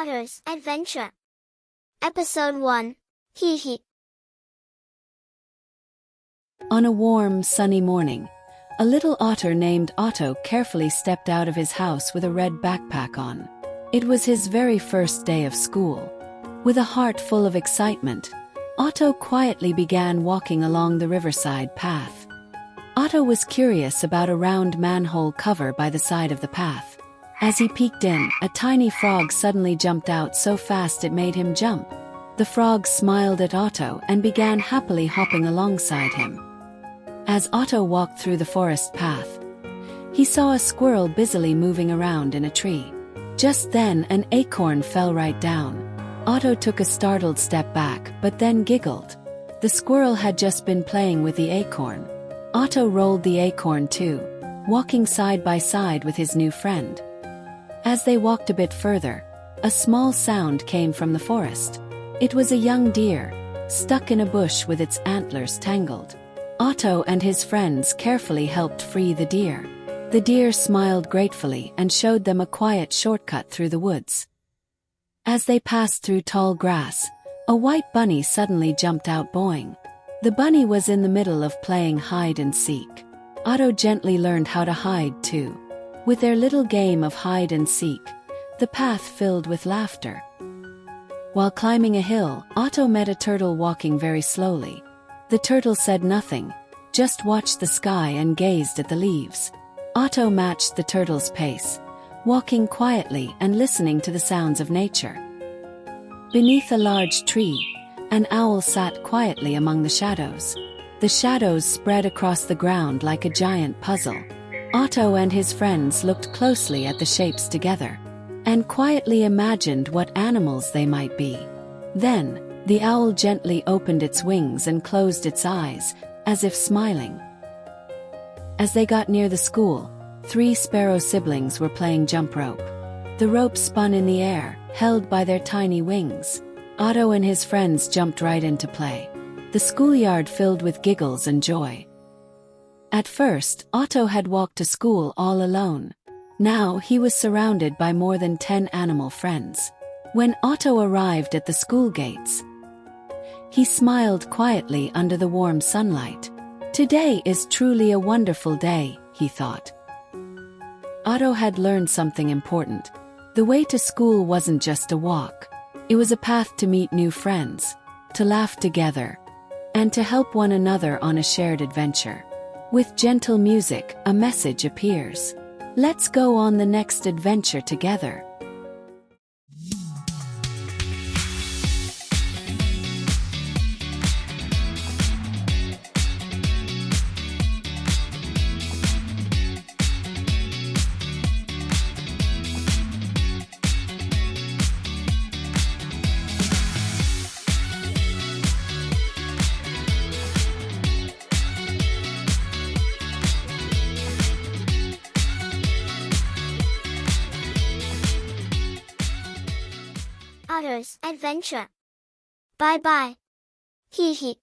Otter's Adventure. Episode 1. Hee hee. On a warm, sunny morning, a little otter named Otto carefully stepped out of his house with a red backpack on. It was his very first day of school. With a heart full of excitement, Otto quietly began walking along the riverside path. Otto was curious about a round manhole cover by the side of the path. As he peeked in, a tiny frog suddenly jumped out so fast it made him jump. The frog smiled at Otto and began happily hopping alongside him. As Otto walked through the forest path, he saw a squirrel busily moving around in a tree. Just then, an acorn fell right down. Otto took a startled step back, but then giggled. The squirrel had just been playing with the acorn. Otto rolled the acorn too, walking side by side with his new friend. As they walked a bit further, a small sound came from the forest. It was a young deer, stuck in a bush with its antlers tangled. Otto and his friends carefully helped free the deer. The deer smiled gratefully and showed them a quiet shortcut through the woods. As they passed through tall grass, a white bunny suddenly jumped out bowing. The bunny was in the middle of playing hide and seek. Otto gently learned how to hide too. With their little game of hide and seek, the path filled with laughter. While climbing a hill, Otto met a turtle walking very slowly. The turtle said nothing, just watched the sky and gazed at the leaves. Otto matched the turtle's pace, walking quietly and listening to the sounds of nature. Beneath a large tree, an owl sat quietly among the shadows. The shadows spread across the ground like a giant puzzle. Otto and his friends looked closely at the shapes together, and quietly imagined what animals they might be. Then, the owl gently opened its wings and closed its eyes, as if smiling. As they got near the school, 3 sparrow siblings were playing jump rope. The rope spun in the air, held by their tiny wings. Otto and his friends jumped right into play. The schoolyard filled with giggles and joy. At first, Otto had walked to school all alone. Now he was surrounded by more than 10 animal friends. When Otto arrived at the school gates, he smiled quietly under the warm sunlight. Today is truly a wonderful day, he thought. Otto had learned something important. The way to school wasn't just a walk. It was a path to meet new friends, to laugh together, and to help one another on a shared adventure. With gentle music, a message appears. Let's go on the next adventure together. Otter's Adventure. Bye bye. Hee hee.